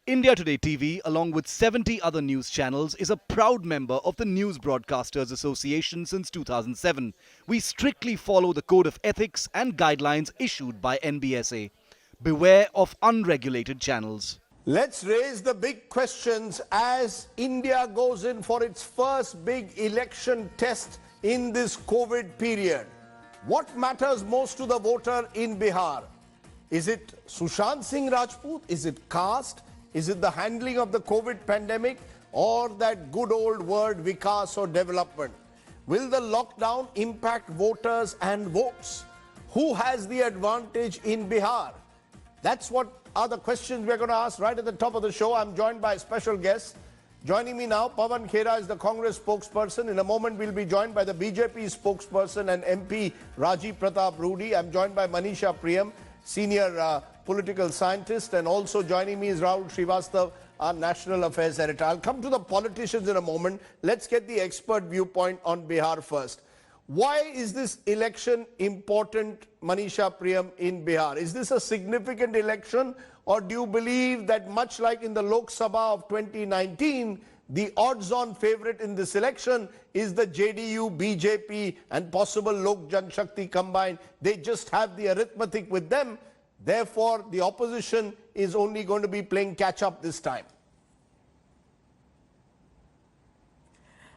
India Today TV, along with 70 other news channels, is a proud member of the News Broadcasters Association since 2007. We strictly follow the code of ethics and guidelines issued by NBSA. Beware of unregulated channels. Let's raise the big questions as India goes in for its first big election test in this COVID period. What matters most to the voter in Bihar? Is it Sushant Singh Rajput? Is it caste? Is it the handling of the COVID pandemic? Or that good old word Vikas or development? Will the lockdown impact voters and votes? Who has the advantage in Bihar? That's what are the questions we're going to ask right at the top of the show. I'm joined by a special guest. Joining me now, Pawan Khera is the Congress spokesperson. In a moment, we'll be joined by the BJP spokesperson and MP Rajiv Pratap Rudy. I'm joined by Manisha Priyam, senior political scientist, and also joining me is Rahul Srivastav, our national affairs editor. I'll come to the politicians in a moment. Let's get the expert viewpoint on Bihar first. Why is this election important, Manisha Priyam, in Bihar? Is this a significant election, or do you believe that much like in the Lok Sabha of 2019, the odds-on favorite in this election is the JDU, BJP and possible Lok Janshakti combined? They just have the arithmetic with them. Therefore, the opposition is only going to be playing catch-up this time.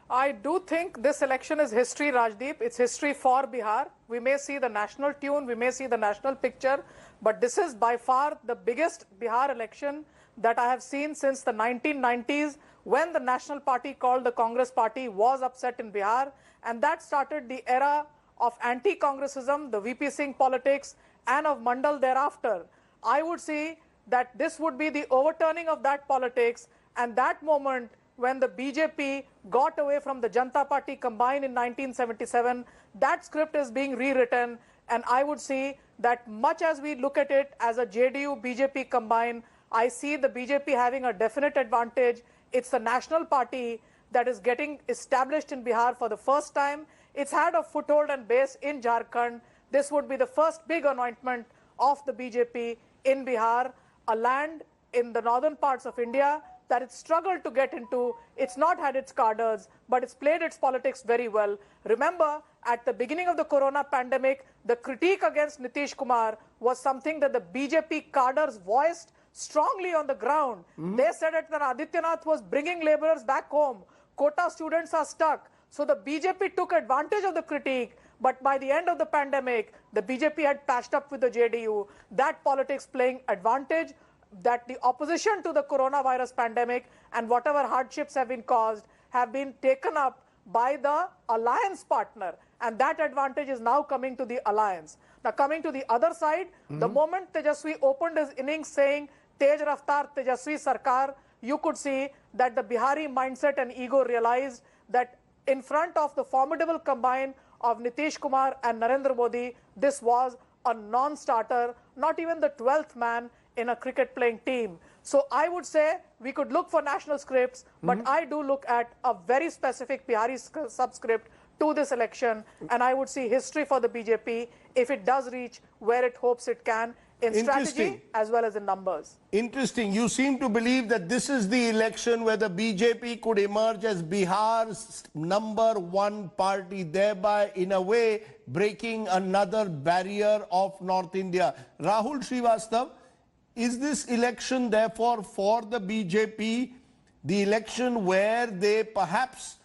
I do think this election is history, Rajdeep. It's history for Bihar. We may see the national tune, we may see the national picture, but this is by far the biggest Bihar election that I have seen since the 1990s, when the national party called the Congress party was upset in Bihar, and that started the era of anti-Congressism, the VP Singh politics, and of Mandal thereafter. I would see that this would be the overturning of that politics, and that moment when the BJP got away from the Janata Party combined in 1977, that script is being rewritten, and I would see that much as we look at it as a JDU-BJP combined, I see the BJP having a definite advantage. It's the national party that is getting established in Bihar for the first time. It's had a foothold and base in Jharkhand. This would be the first big anointment of the BJP in Bihar, a land in the northern parts of India that it struggled to get into. It's not had its cadres, but it's played its politics very well. Remember, at the beginning of the corona pandemic, the critique against Nitish Kumar was something that the BJP cadres voiced strongly on the ground. They said that Adityanath was bringing laborers back home. Quota students are stuck. So the BJP took advantage of the critique, but by the end of the pandemic, the BJP had patched up with the JDU. That politics playing advantage, that the opposition to the coronavirus pandemic and whatever hardships have been caused have been taken up by the alliance partner, and that advantage is now coming to the alliance. Now coming to the other side, the moment Tejaswi opened his innings saying Tej Raftar Tejaswi Sarkar, you could see that the Bihari mindset and ego realized that in front of the formidable combine of Nitish Kumar and Narendra Modi, this was a non-starter, not even the 12th man in a cricket playing team. So I would say we could look for national scripts, but I do look at a very specific Bihari subscript to this election, and I would see history for the BJP if it does reach where it hopes it can in strategy as well as in numbers. Interesting. You seem to believe that this is the election where the BJP could emerge as Bihar's #1 party, thereby in a way breaking another barrier of North India. Rahul Srivastav, is this election therefore for the BJP the election where they perhaps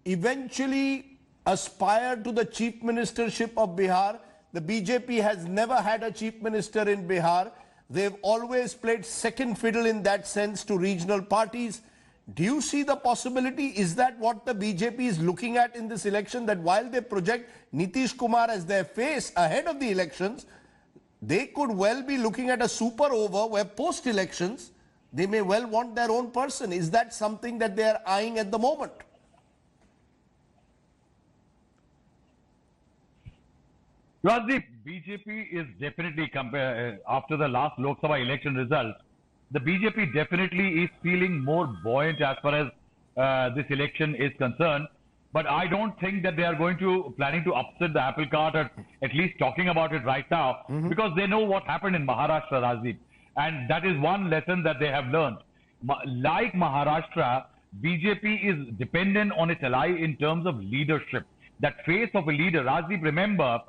eventually aspire to the chief ministership of Bihar? The BJP has never had a chief minister in Bihar. They've always played second fiddle in that sense to regional parties. Do you see the possibility? Is that what the BJP is looking at in this election? That while they project Nitish Kumar as their face ahead of the elections, they could well be looking at a super over where post-elections, they may well want their own person. Is that something that they are eyeing at the moment? Rajdeep, BJP is definitely, after the last Lok Sabha election results, the BJP definitely is feeling more buoyant as far as this election is concerned. But I don't think that they are planning to upset the apple cart, or at least talking about it right now, because they know what happened in Maharashtra, Rajdeep. And that is one lesson that they have learned. Like Maharashtra, BJP is dependent on its ally in terms of leadership. That face of a leader. Rajdeep, remember,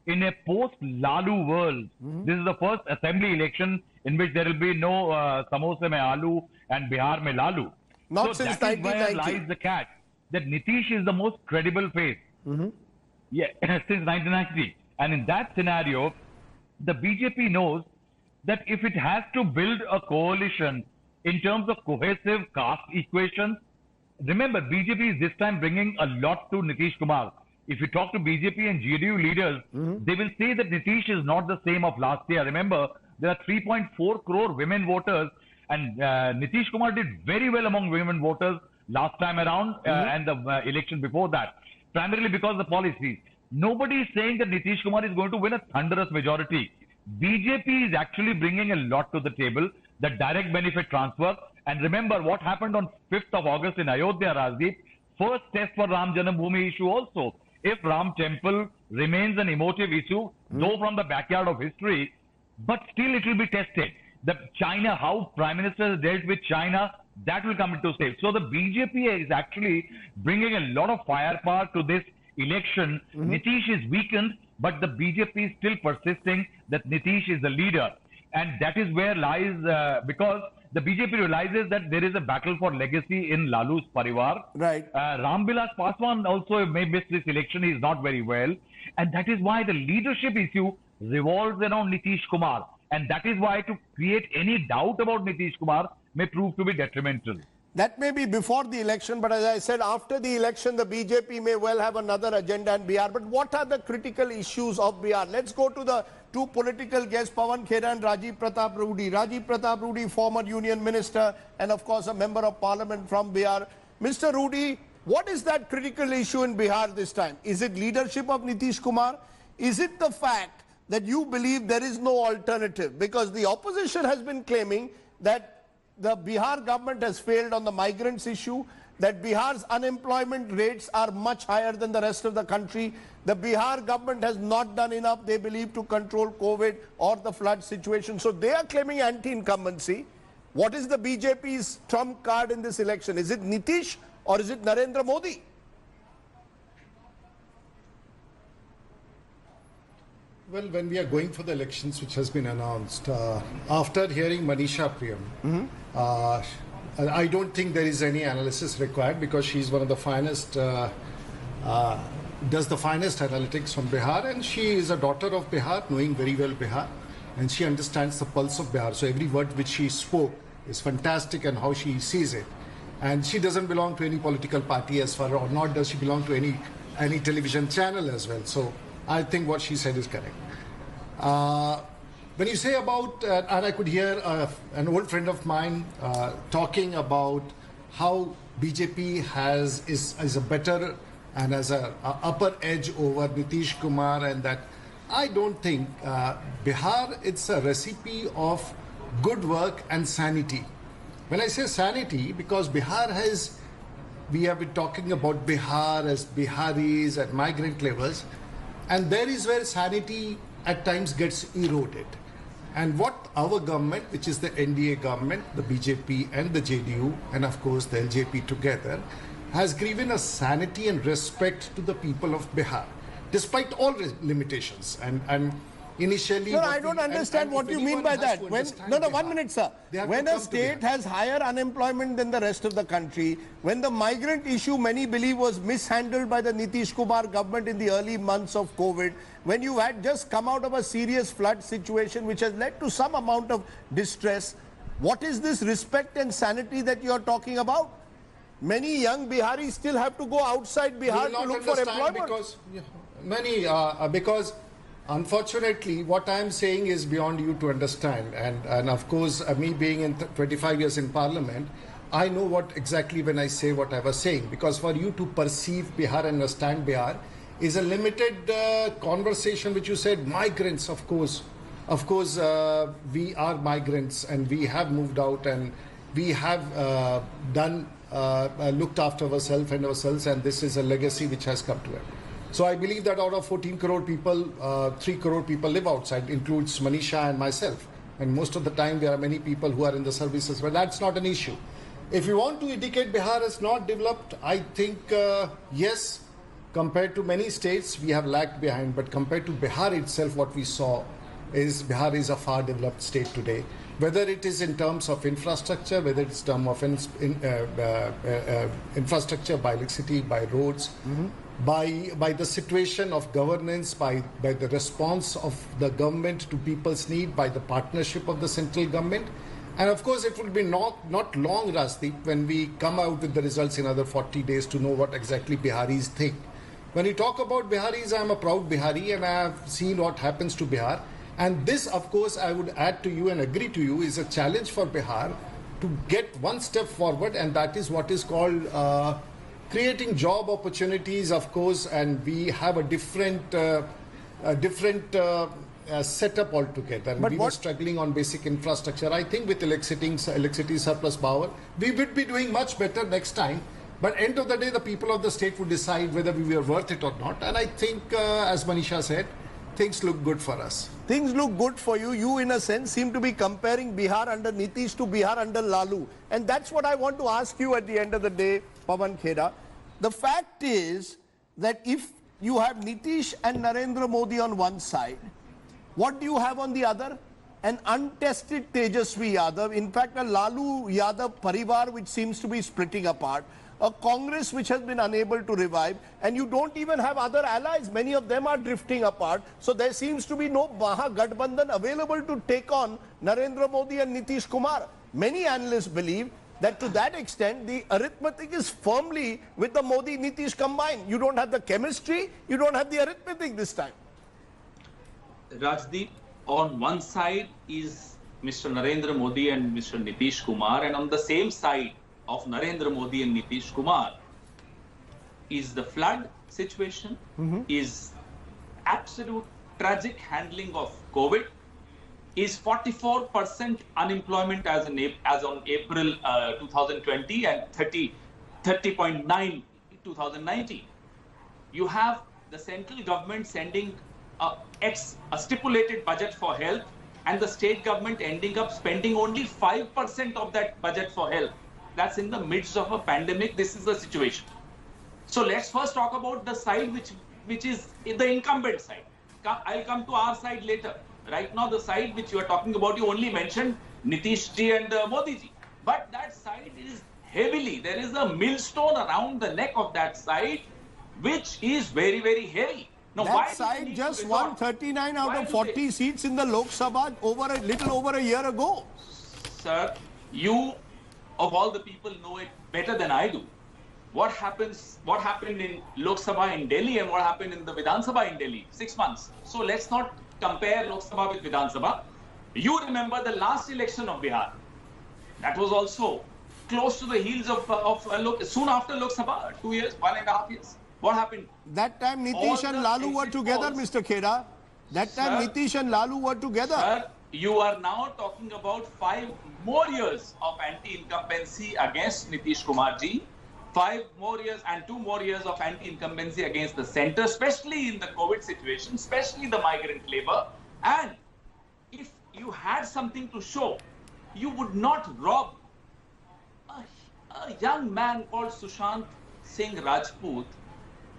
in a post-Lalu world, this is the first assembly election in which there will be no Samose mein Aloo and Bihar mein Lalu. Not so since that is where 1990. lies the catch. That Nitish is the most credible face. Yeah, since 1990. And in that scenario, the BJP knows that if it has to build a coalition in terms of cohesive caste equations, remember, BJP is this time bringing a lot to Nitish Kumar. If you talk to BJP and JDU leaders, they will say that Nitish is not the same of last year. Remember, there are 3.4 crore women voters, and Nitish Kumar did very well among women voters last time around and the election before that, primarily because of the policies. Nobody is saying that Nitish Kumar is going to win a thunderous majority. BJP is actually bringing a lot to the table, the direct benefit transfer. And remember what happened on 5th of August in Ayodhya, Rajdeep, first test for Ram Janambhoomi issue also. If Ram Temple remains an emotive issue, though from the backyard of history, but still it will be tested. The China, how Prime Minister has dealt with China, that will come into play. So the BJP is actually bringing a lot of firepower to this election. Nitish is weakened, but the BJP is still persisting that Nitish is the leader. And that is where lies, because the BJP realizes that there is a battle for legacy in Lalu's Parivar. Right. Ramvilas Paswan also may miss this election. He is not very well. And that is why the leadership issue revolves around Nitish Kumar. And that is why to create any doubt about Nitish Kumar may prove to be detrimental. That may be before the election, but as I said, after the election, the BJP may well have another agenda in Bihar. But what are the critical issues of Bihar? Let's go to the two political guests, Pawan Khera and Rajiv Pratap Rudy. Rajiv Pratap Rudy, former union minister and of course a member of parliament from Bihar. Mr. Rudy, what is that critical issue in Bihar this time? Is it leadership of Nitish Kumar? Is it the fact that you believe there is no alternative? Because the opposition has been claiming that the Bihar government has failed on the migrants issue, that Bihar's unemployment rates are much higher than the rest of the country. The Bihar government has not done enough, they believe, to control COVID or the flood situation. So they are claiming anti-incumbency. What is the BJP's trump card in this election? Is it Nitish or is it Narendra Modi? Well, when we are going for the elections, which has been announced, after hearing Manisha Priyam, I don't think there is any analysis required because she's one of the finest, does the finest analytics from Bihar, and she is a daughter of Bihar, knowing very well Bihar, and she understands the pulse of Bihar. So every word which she spoke is fantastic and how she sees it. And she doesn't belong to any political party as far, or not does she belong to any television channel as well. So I think what she said is correct. When you say about, and I could hear an old friend of mine talking about how BJP is a better and has a upper edge over Nitish Kumar, and that I don't think Bihar, it's a recipe of good work and sanity. When I say sanity, because Bihar has, we have been talking about Bihar as Biharis at migrant levels, and there is where sanity at times gets eroded. And what our government, which is the NDA government, the BJP and the JDU, and of course the LJP together, has given a sanity and respect to the people of Bihar, despite all limitations. And initially... No, I don't understand what you mean by that. When, no, 1 minute, sir. When a state has higher unemployment than the rest of the country, when the migrant issue many believe was mishandled by the Nitish Kumar government in the early months of COVID, when you had just come out of a serious flood situation which has led to some amount of distress, what is this respect and sanity that you are talking about? Many young Biharis still have to go outside Bihar to look for employment. Because unfortunately, what I am saying is beyond you to understand. And of course, me being in 25 years in Parliament, I know what exactly when I say what I was saying. Because for you to perceive Bihar and understand Bihar is a limited conversation which you said, migrants, of course. Of course, we are migrants and we have moved out and we have looked after ourselves, and this is a legacy which has come to it. So I believe that out of 14 crore people, 3 crore people live outside, includes Manisha and myself. and most of the time there are many people who are in the services, but that's not an issue. If you want to indicate Bihar is not developed, I think yes, compared to many states we have lagged behind, but compared to Bihar itself, what we saw is Bihar is a far developed state today. Whether it is in terms of infrastructure, whether it's in terms of infrastructure by electricity, by roads, by the situation of governance, by the response of the government to people's need, by the partnership of the central government. And of course, it will be not long, Rajdeep, when we come out with the results in another 40 days to know what exactly Biharis think. When you talk about Biharis, I am a proud Bihari and I have seen what happens to Bihar. And this, of course, I would add to you and agree to you, is a challenge for Bihar to get one step forward, and that is what is called creating job opportunities, of course, and we have a different setup altogether. But we were struggling on basic infrastructure. I think with electricity surplus power, we would be doing much better next time. But end of the day, the people of the state would decide whether we were worth it or not. And I think, as Manisha said, things look good for us. Things look good for you. You, in a sense, seem to be comparing Bihar under Nitish to Bihar under Lalu. And that's what I want to ask you at the end of the day, Pawan Khera. The fact is that if you have Nitish and Narendra Modi on one side, what do you have on the other? An untested Tejaswi Yadav, in fact a Lalu Yadav Parivar which seems to be splitting apart, a Congress which has been unable to revive, and you don't even have other allies. Many of them are drifting apart. So there seems to be no Mahagathbandhan available to take on Narendra Modi and Nitish Kumar. Many analysts believe that to that extent, the arithmetic is firmly with the Modi-Nitish combined. You don't have the chemistry, you don't have the arithmetic this time. Rajdeep, on one side is Mr. Narendra Modi and Mr. Nitish Kumar, and on the same side of Narendra Modi and Nitish Kumar is the flood situation, is absolute tragic handling of COVID, is 44% unemployment as on April 2020 and 30.9 in 2019. You have the central government sending a stipulated budget for health and the state government ending up spending only 5% of that budget for health. That's in the midst of a pandemic. This is the situation. So let's first talk about the side which is the incumbent side. I'll come to our side later. Right now, the side which you are talking about, you only mentioned Nitish ji and Modi ji. But that side is heavily, there is a millstone around the neck of that side, which is very, very heavy. Now, that side just won 39 out of 40 seats in the Lok Sabha little over a year ago. Sir, you of all the people know it better than I do. What happened in Lok Sabha in Delhi and what happened in the Vidhan Sabha in Delhi? 6 months. So let's not compare Lok Sabha with Vidhan Sabha. You remember the last election of Bihar. That was also close to the heels of soon after Lok Sabha, 2 years, 1.5 years. What happened? That time Nitish and Lalu were together, Mr. Khera. That time Nitish and Lalu were together. Sir, you are now talking about 5 more years of anti-incumbency against Nitish Kumar ji, 5 more years and 2 more years of anti-incumbency against the center, especially in the COVID situation, especially the migrant labor. And if you had something to show, you would not rob a young man called Sushant Singh Rajput.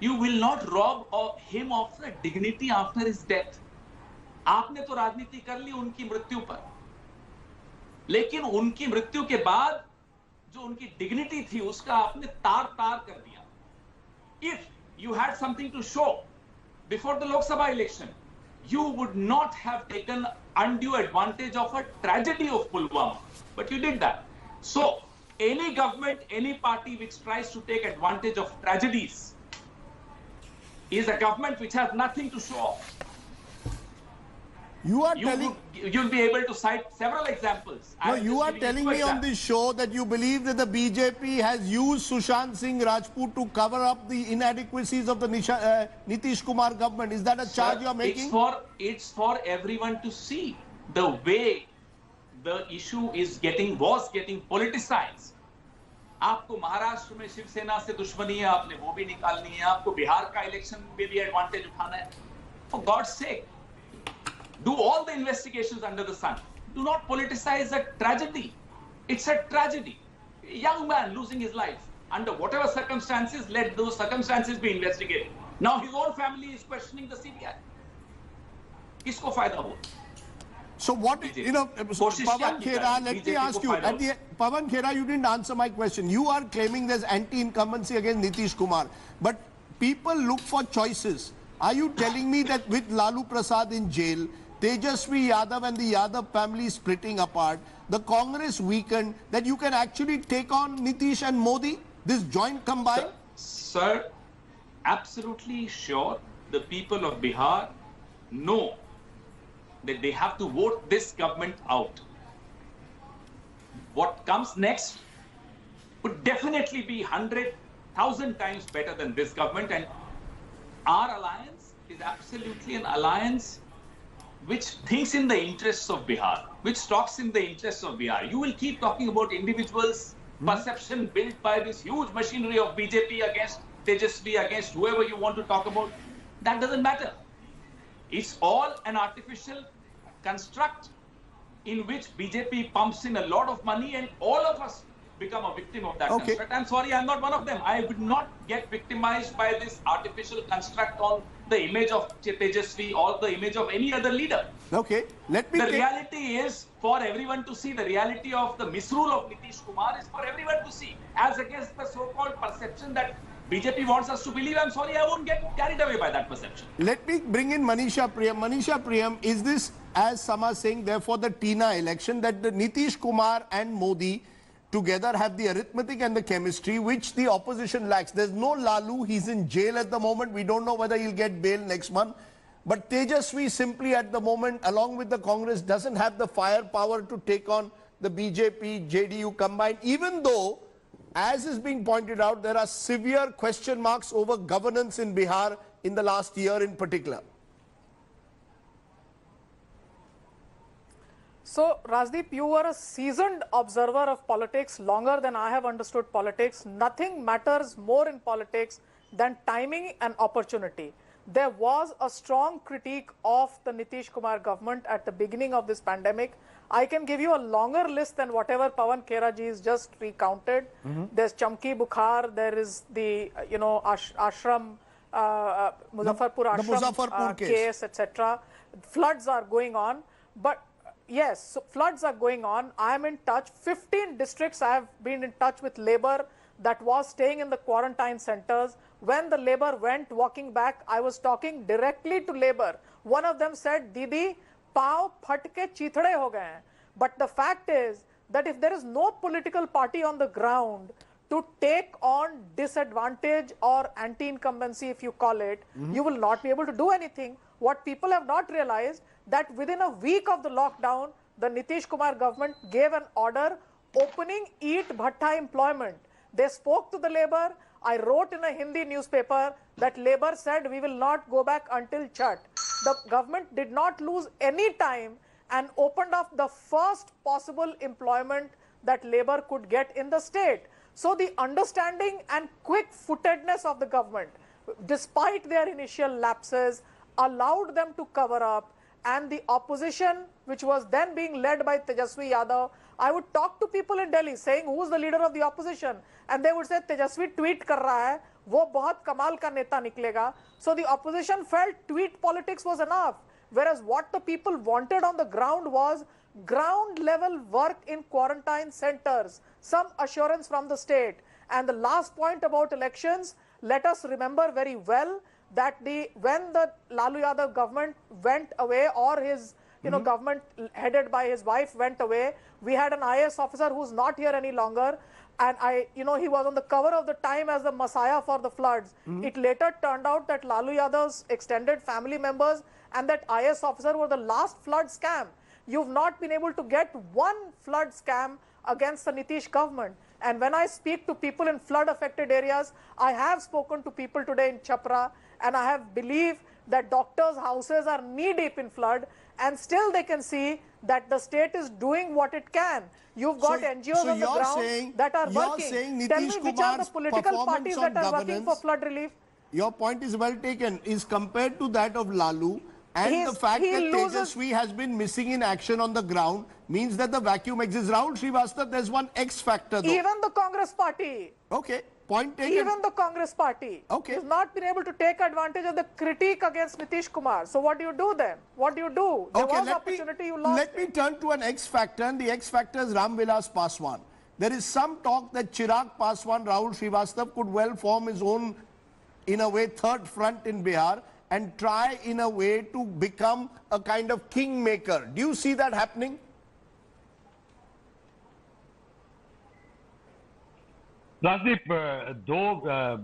You will not rob him of the dignity after his death. आपने तो राजनीति कर ली उनकी मृत्यु पर, लेकिन उनकी मृत्यु के बाद जो उनकी डिग्निटी थी उसका आपने तार-तार कर दिया. If you had something to show before the Lok Sabha election, you would not have taken undue advantage of a tragedy of Pulwama, but you did that. So any government, any party which tries to take advantage of tragedies is a government which has nothing to show off. You'll be able to cite several examples. No, you are telling me on this show that you believe that the BJP has used Sushant Singh Rajput to cover up the inadequacies of the Nitish Kumar government. Is that a charge you are making? It's for everyone to see the way the issue was getting politicized. आपको महाराष्ट्र में शिवसेना से दुश्मनी है, आपने वो भी निकालनी है, आपको बिहार का इलेक्शन में भी एडवांटेज उठाना है. For God's sake, do all the investigations under the sun. do not politicize a tragedy. It's a tragedy. A young man losing his life under whatever circumstances, let those circumstances be investigated. Now his own family is questioning the CBI. Kisko fayda ho? So what, you know, Koshish Pawan kya ki Khera, kar- let me BJP ask ko you, fayda Pawan Khera, you didn't answer my question. You are claiming there's anti-incumbency against Nitish Kumar, but people look for choices. Are you telling me that with Lalu Prasad in jail, Tejasvi Yadav and the Yadav family splitting apart, the Congress weakened, that you can actually take on Nitish and Modi, this joint combined? Sir, absolutely sure the people of Bihar know that they have to vote this government out. What comes next would definitely be 100,000 times better than this government, and our alliance is absolutely an alliance which thinks in the interests of Bihar, which talks in the interests of Bihar. You will keep talking about individuals' perception built by this huge machinery of BJP against Tejasvi, against whoever you want to talk about. That doesn't matter. It's all an artificial construct in which BJP pumps in a lot of money and all of us become a victim of that construct. I'm sorry, I'm not one of them. I would not get victimized by this artificial construct on the image of Tejasvi or the image of any other leader. Okay, let me The reality is for everyone to see. The reality of the misrule of Nitish Kumar is for everyone to see, as against the so-called perception that BJP wants us to believe. I'm sorry, I won't get carried away by that perception. Let me bring in Manisha Priyam. Manisha Priyam, is this, as Sama saying, therefore the Tina election, that the Nitish Kumar and Modi together have the arithmetic and the chemistry which the opposition lacks? There's no Lalu, he's in jail at the moment. We don't know whether he'll get bail next month. But Tejasvi simply at the moment, along with the Congress, doesn't have the firepower to take on the BJP, JDU combined, even though, as is being pointed out, there are severe question marks over governance in Bihar in the last year in particular. So, Rajdeep, you were a seasoned observer of politics longer than I have understood politics. Nothing matters more in politics than timing and opportunity. There was a strong critique of the Nitish Kumar government at the beginning of this pandemic. I can give you a longer list than whatever Pawan Khera ji has just recounted. There's Chamki Bukhar, there is the, Ashram, Muzaffarpur Ashram Muzaffarpur case, etc. Floods are going on. But yes, so floods are going on. I am in touch. 15 districts I have been in touch with labor that was staying in the quarantine centers. When the labor went walking back, I was talking directly to labor. One of them said, Didi, pav phatke chithade ho gaye hain. But the fact is that if there is no political party on the ground to take on disadvantage or anti-incumbency, if you call it, you will not be able to do anything. What people have not realized, that within a week of the lockdown, the Nitish Kumar government gave an order opening Eat Bhatta employment. They spoke to the labor. I wrote in a Hindi newspaper that labor said we will not go back until Chhat. The government did not lose any time and opened up the first possible employment that labor could get in the state. So the understanding and quick-footedness of the government, despite their initial lapses, allowed them to cover up, and the opposition, which was then being led by Tejasvi Yadav, I would talk to people in Delhi saying, who's the leader of the opposition? And they would say, Tejasvi tweet kar raha hai, wo bahut kamal ka neta niklega. So the opposition felt tweet politics was enough. Whereas what the people wanted on the ground was ground level work in quarantine centers, some assurance from the state. And the last point about elections, let us remember very well that when the Lalu Yadav government went away, or his government headed by his wife went away, we had an IAS officer who's not here any longer, and he was on the cover of the Time as the messiah for the floods. It later turned out that Lalu Yadav's extended family members and that IAS officer were the last flood scam. You've not been able to get one flood scam against the Nitish government. And when I speak to people in flood affected areas, I have spoken to people today in Chapra, and I have believed that doctors' houses are knee deep in flood, and still they can see that the state is doing what it can. You've got NGOs on the ground that are working. Tell me which are the political parties that are working for flood relief? Your point is well taken. Is compared to that of Lalu, And the fact he that loses. Tejasvi has been missing in action on the ground means that the vacuum exists. Rahul Srivastava, there's one X factor though. Even the Congress party, Okay, point taken. even the Congress party Okay. has not been able to take advantage of the critique against Nitish Kumar. So what do you do then? What do you do? There was opportunity, you lost let me turn to an X factor, and the X factor is Ram Vilas Paswan. There is some talk that Chirag Paswan, Rahul Srivastava could well form his own, in a way, third front in Bihar and try in a way to become a kind of kingmaker. Do you see that happening? Rajdeep, though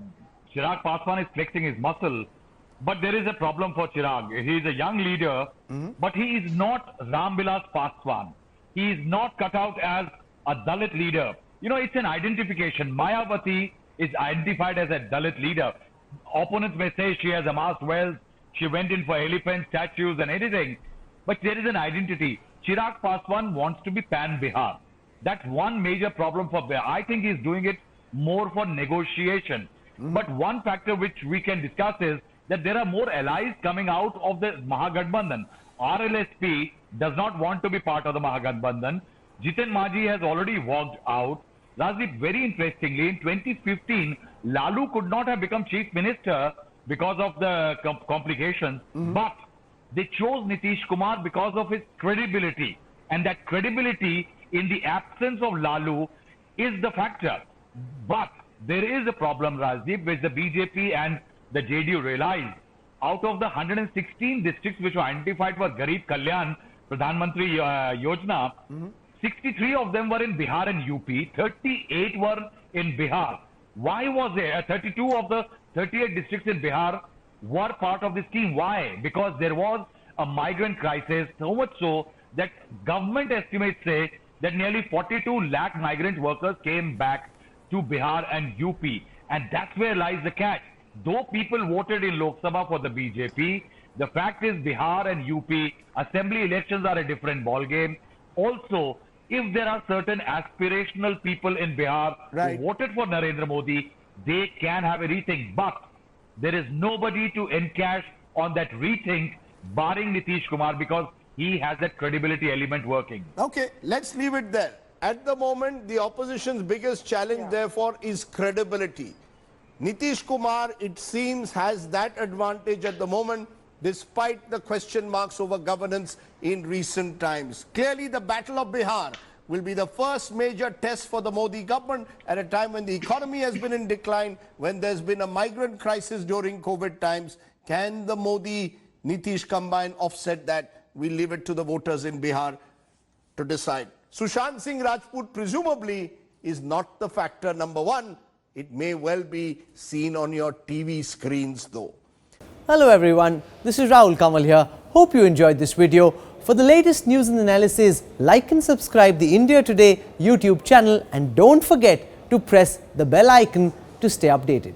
Chirag Paswan is flexing his muscle, but there is a problem for Chirag. He is a young leader, but he is not Ram Vilas Paswan. He is not cut out as a Dalit leader. You know, it's an identification. Mayawati is identified as a Dalit leader. Opponents may say she has amassed wealth, she went in for elephant statues and anything, but there is an identity. Chirag Paswan wants to be pan-Bihar. That's one major problem for Bihar. I think he's doing it more for negotiation. But one factor which we can discuss is that there are more allies coming out of the Mahagathbandhan. RLSP does not want to be part of the Mahagathbandhan. Jitin Maji has already walked out. Rajdeep, very interestingly, in 2015, Lalu could not have become chief minister because of the complications, but they chose Nitish Kumar because of his credibility. And that credibility in the absence of Lalu is the factor. But there is a problem, Rajdeep, which the BJP and the JDU realized. Out of the 116 districts which were identified for Garib Kalyan Pradhan Mantri Yojana, 63 of them were in Bihar and UP, 38 were in Bihar. Why was there 32 of the 38 districts in Bihar were part of the scheme? Why? Because there was a migrant crisis, so much so that government estimates say that nearly 42 lakh migrant workers came back to Bihar and UP. And that's where lies the catch. Though people voted in Lok Sabha for the BJP, the fact is Bihar and UP assembly elections are a different ballgame. Also, if there are certain aspirational people in Bihar Right. who voted for Narendra Modi, they can have a rethink. But there is nobody to encash on that rethink barring Nitish Kumar because he has that credibility element working. Okay, let's leave it there. At the moment, the opposition's biggest challenge, therefore, is credibility. Nitish Kumar, it seems, has that advantage at the moment, despite the question marks over governance in recent times. Clearly, the Battle of Bihar will be the first major test for the Modi government at a time when the economy has been in decline, when there's been a migrant crisis during COVID times. Can the Modi-Nitish combine offset that? We leave it to the voters in Bihar to decide. Sushant Singh Rajput presumably is not the factor number one. It may well be seen on your TV screens though. Hello everyone, this is Rahul Kamal here. Hope you enjoyed this video. For the latest news and analysis, like and subscribe the India Today YouTube channel and don't forget to press the bell icon to stay updated.